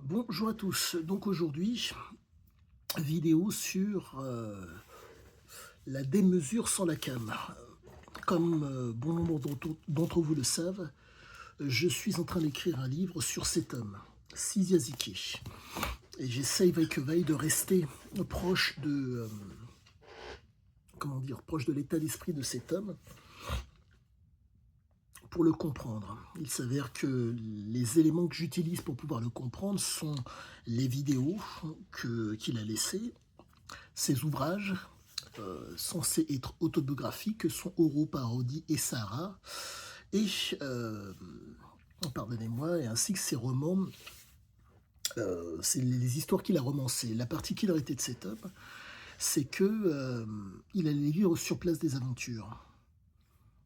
Bonjour à tous. Donc aujourd'hui, vidéo sur la démesure sans la cam. Comme bon nombre d'entre vous le savent, je suis en train d'écrire un livre sur cet homme, Sizia Ziki. Et j'essaye veille que veille de rester proche de, proche de l'état d'esprit de cet homme pour le comprendre. Il s'avère que les éléments que j'utilise pour pouvoir le comprendre sont les vidéos qu'il a laissées, ses ouvrages, censés être autobiographiques, que sont Oro, Parodie et Sarah, et, pardonnez-moi, et ainsi que ses romans, c'est les histoires qu'il a romancées. La particularité de cet homme, c'est que il allait vivre sur place des aventures.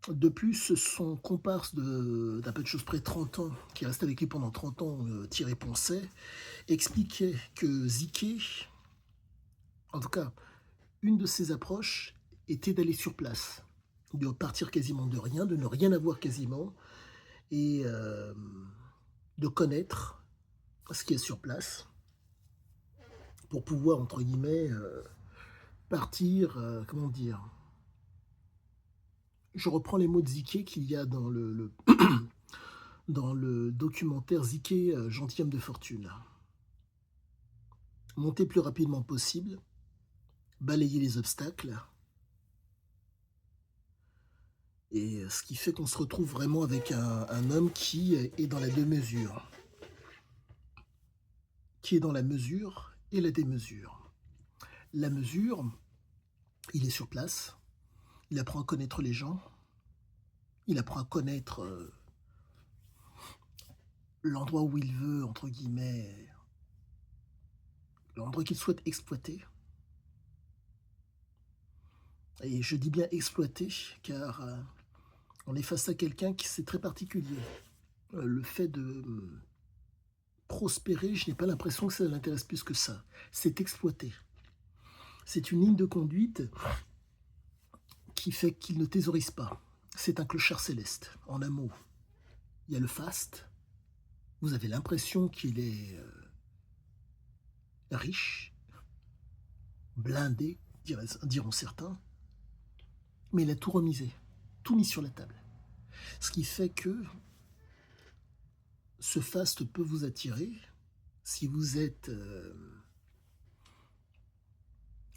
De plus, son comparse d'un peu de choses près 30 ans, qui reste avec lui pendant 30 ans, Thierry Poncet, expliquait que Ziké, en tout cas, une de ses approches était d'aller sur place, de partir quasiment de rien, de ne rien avoir quasiment, et de connaître ce qui est sur place, pour pouvoir, entre guillemets, partir, comment dire, je reprends les mots de Ziké qu'il y a dans dans le documentaire Ziké, gentilhomme de fortune. Monter plus rapidement possible, balayer les obstacles, et ce qui fait qu'on se retrouve vraiment avec un homme qui est dans la démesure, qui est dans la mesure et la démesure. La mesure, il est sur place, il apprend à connaître les gens, il apprend à connaître l'endroit où il veut, entre guillemets, l'endroit qu'il souhaite exploiter. Et je dis bien exploiter, car on est face à quelqu'un qui c'est très particulier. Le fait de prospérer, je n'ai pas l'impression que ça l'intéresse plus que ça. C'est exploiter. C'est une ligne de conduite qui fait qu'il ne thésaurise pas. C'est un clochard céleste. En un mot, il y a le faste. Vous avez l'impression qu'il est riche, blindé, diront certains, mais il a tout remisé, tout mis sur la table. Ce qui fait que ce faste peut vous attirer si vous êtes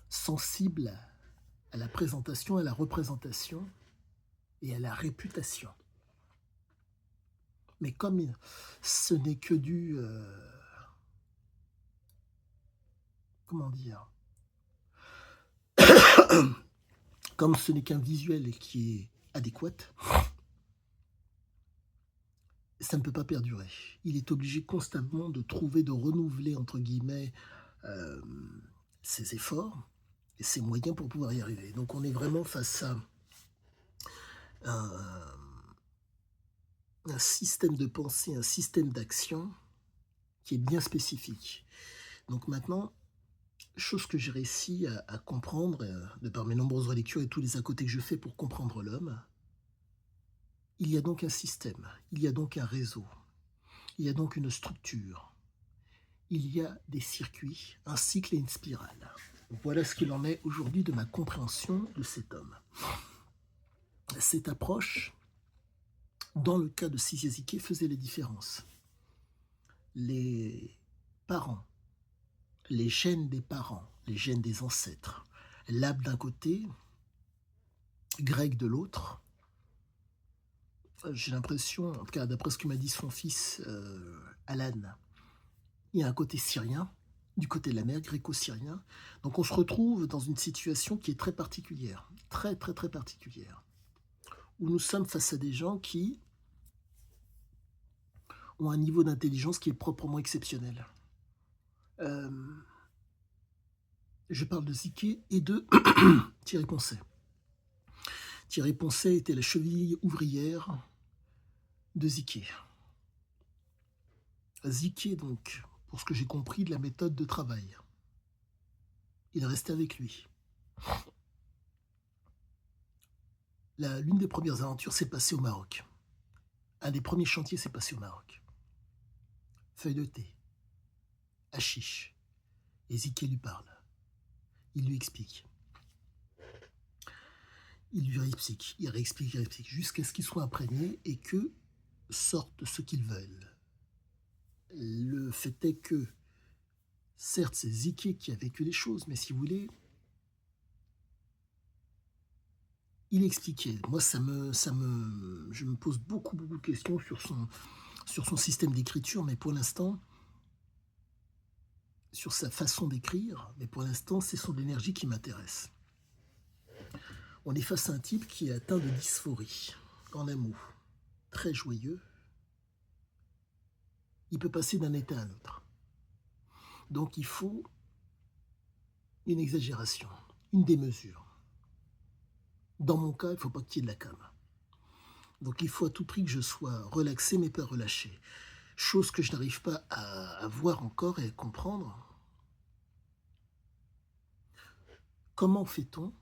sensible à la présentation, à la représentation et à la réputation. Mais comme ce n'est que du... comment dire, comme ce n'est qu'un visuel qui est adéquat, ça ne peut pas perdurer. Il est obligé constamment de trouver, de renouveler, entre guillemets, euh, ses efforts et ses moyens pour pouvoir y arriver. Donc on est vraiment face à un système de pensée, un système d'action qui est bien spécifique. Donc maintenant, chose que j'ai réussi à comprendre, de par mes nombreuses relectures et tous les à côté que je fais pour comprendre l'homme, il y a donc un système, il y a donc un réseau, il y a donc une structure, il y a des circuits, un cycle et une spirale. Voilà ce qu'il en est aujourd'hui de ma compréhension de cet homme. Cette approche, dans le cas de Sizia faisait les différences. Les parents, les gènes des parents, les gènes des ancêtres, l'âme d'un côté, grec de l'autre. J'ai l'impression, en tout cas d'après ce que m'a dit son fils Alan, il y a un côté syrien, du côté de la mer, gréco-syrien. Donc on se retrouve dans une situation qui est très particulière, très très très particulière, où nous sommes face à des gens qui ont un niveau d'intelligence qui est proprement exceptionnel. Je parle de Ziké et de Thierry Poncet. Thierry Poncet était la cheville ouvrière de Ziké. Ziké, donc, pour ce que j'ai compris de la méthode de travail. Il est resté avec lui. L'une des premières aventures s'est passée au Maroc. Un des premiers chantiers s'est passé au Maroc. Feuille de thé, hashish. Ezekiel lui parle. Il lui explique. Il lui réexplique, il réexplique, jusqu'à ce qu'il soit imprégné et que sortent ce qu'ils veulent. Le fait est que, certes, c'est Ziké qui a vécu les choses, mais si vous voulez, il expliquait. Moi, je me pose beaucoup de questions sur son système d'écriture, mais pour l'instant, sur sa façon d'écrire, mais pour l'instant, c'est son énergie qui m'intéresse. On est face à un type qui est atteint de dysphorie, en amour, très joyeux. Il peut passer d'un état à un autre. Donc il faut une exagération, une démesure. Dans mon cas, il ne faut pas qu'il y ait de la cam. Donc il faut à tout prix que je sois relaxé mais pas relâché. Chose que je n'arrive pas à voir encore et à comprendre. Comment fait-on?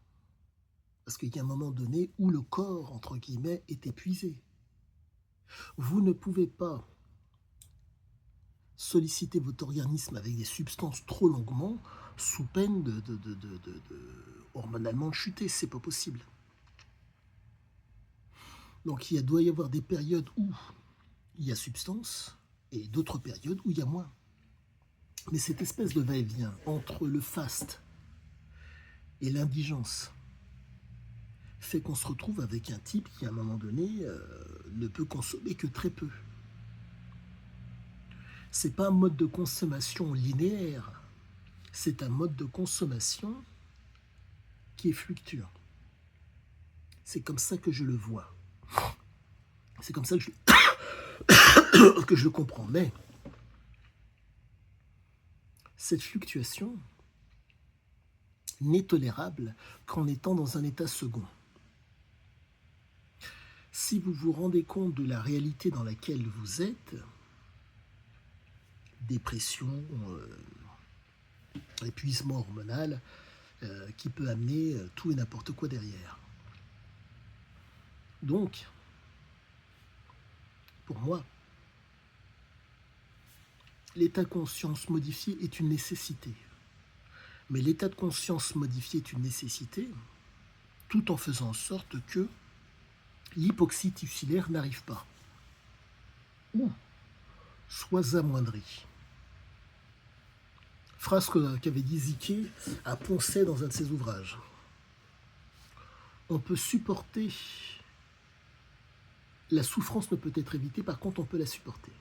Parce qu'il y a un moment donné où le corps, entre guillemets, est épuisé. Vous ne pouvez pas solliciter votre organisme avec des substances trop longuement sous peine hormonalement de chuter. C'est pas possible. Donc il doit y avoir des périodes où il y a substance et d'autres périodes où il y a moins. Mais cette espèce de va-et-vient entre le faste et l'indigence fait qu'on se retrouve avec un type qui, à un moment donné, ne peut consommer que très peu. C'est pas un mode de consommation linéaire, c'est un mode de consommation qui est fluctuant. C'est comme ça que je le vois. C'est comme ça que que je le comprends. Mais cette fluctuation n'est tolérable qu'en étant dans un état second. Si vous vous rendez compte de la réalité dans laquelle vous êtes, dépression, épuisement hormonal, qui peut amener tout et n'importe quoi derrière. Donc, pour moi, l'état de conscience modifié est une nécessité. Mais l'état de conscience modifié est une nécessité tout en faisant en sorte que l'hypoxie tissulaire n'arrive pas ou soit amoindrie. Phrase qu'avait dit Ziké à Poncet dans un de ses ouvrages. On peut supporter, la souffrance ne peut être évitée, par contre on peut la supporter.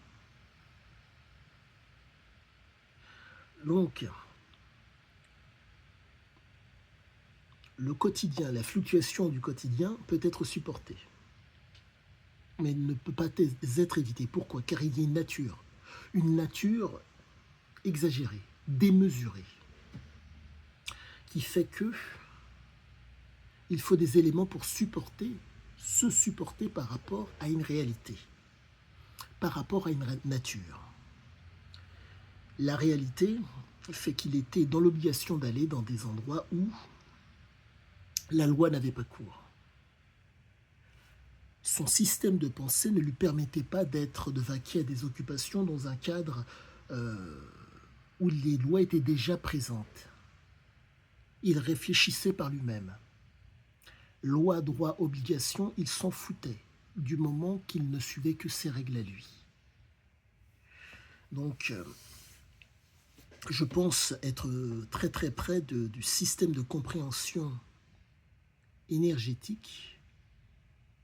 Donc, le quotidien, la fluctuation du quotidien peut être supportée, mais ne peut pas être évitée. Pourquoi? Car il y a une nature exagérée, démesurée, qui fait que il faut des éléments pour se supporter par rapport à une réalité, par rapport à une nature. La réalité fait qu'il était dans l'obligation d'aller dans des endroits où la loi n'avait pas cours. Son système de pensée ne lui permettait pas de vaquer à des occupations dans un cadre où les lois étaient déjà présentes. Il réfléchissait par lui-même. Loi, droit, obligation, il s'en foutait du moment qu'il ne suivait que ses règles à lui. Donc, je pense être très très près du système de compréhension énergétique,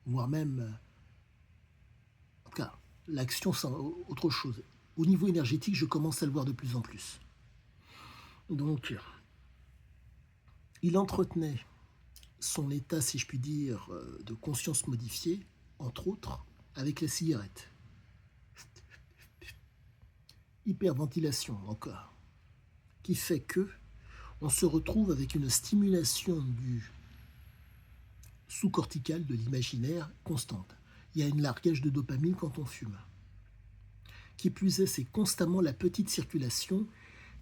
voire même, en tout cas, l'action c'est autre chose. Au niveau énergétique, je commence à le voir de plus en plus. Donc, il entretenait son état, si je puis dire, de conscience modifiée, entre autres, avec la cigarette. Hyperventilation encore, qui fait que on se retrouve avec une stimulation du sous-cortical, de l'imaginaire, constante. Il y a une largage de dopamine quand on fume. Qui plus est, c'est constamment la petite circulation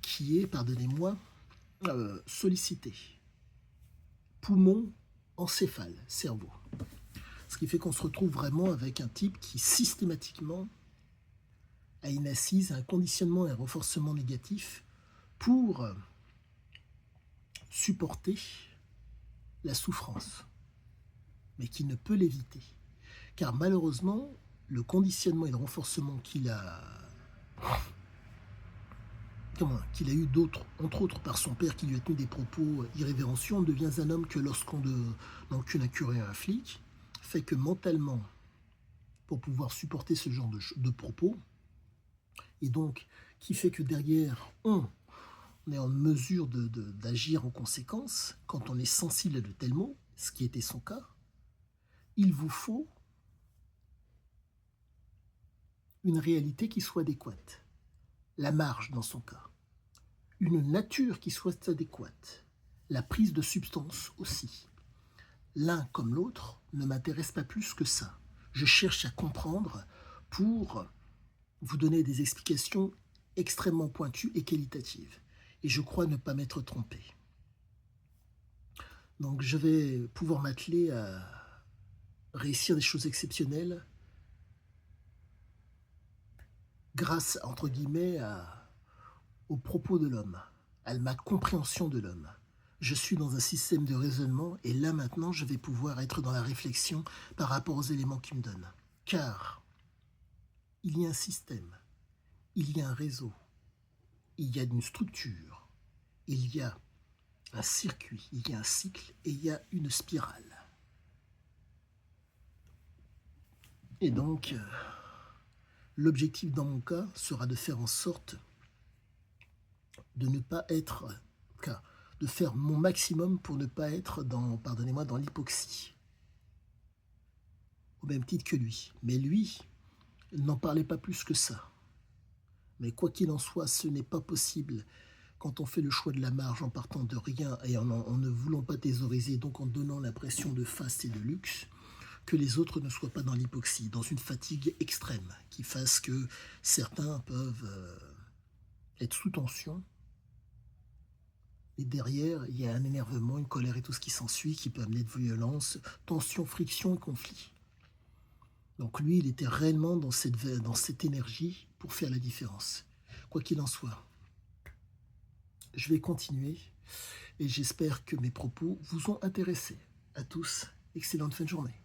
qui est, pardonnez-moi, sollicitée. Poumon, encéphale, cerveau. Ce qui fait qu'on se retrouve vraiment avec un type qui systématiquement à une assise, à un conditionnement et un renforcement négatif pour supporter la souffrance, mais qui ne peut l'éviter. Car malheureusement, le conditionnement et le renforcement qu'il a eu d'autres, entre autres par son père qui lui a tenu des propos irrévérencieux, on devient un homme que lorsqu'on donc qu'une incurée à un flic, fait que mentalement, pour pouvoir supporter ce genre de propos, et donc qui fait que derrière, on est en mesure d'agir en conséquence, quand on est sensible à de tels mots, ce qui était son cas, il vous faut une réalité qui soit adéquate, la marge dans son cas, une nature qui soit adéquate, la prise de substance aussi. L'un comme l'autre ne m'intéresse pas plus que ça. Je cherche à comprendre pour vous donner des explications extrêmement pointues et qualitatives. Et je crois ne pas m'être trompé. Donc je vais pouvoir m'atteler à réussir des choses exceptionnelles grâce, entre guillemets, aux propos de l'homme, à ma compréhension de l'homme. Je suis dans un système de raisonnement et là maintenant je vais pouvoir être dans la réflexion par rapport aux éléments qu'il me donne. Car il y a un système, il y a un réseau, il y a une structure, il y a un circuit, il y a un cycle et il y a une spirale. Et donc, l'objectif dans mon cas sera de faire en sorte de ne pas être, de faire mon maximum pour ne pas être pardonnez-moi, dans l'hypoxie. Au même titre que lui. Mais lui n'en parlait pas plus que ça. Mais quoi qu'il en soit, ce n'est pas possible quand on fait le choix de la marge en partant de rien et en ne voulant pas thésauriser, donc en donnant l'impression de faste et de luxe, que les autres ne soient pas dans l'hypoxie, dans une fatigue extrême, qui fasse que certains peuvent être sous tension, et derrière, il y a un énervement, une colère et tout ce qui s'ensuit, qui peut amener de violence, tension, friction et conflit. Donc lui, il était réellement dans cette énergie pour faire la différence. Quoi qu'il en soit, je vais continuer et j'espère que mes propos vous ont intéressé. À tous, excellente fin de journée.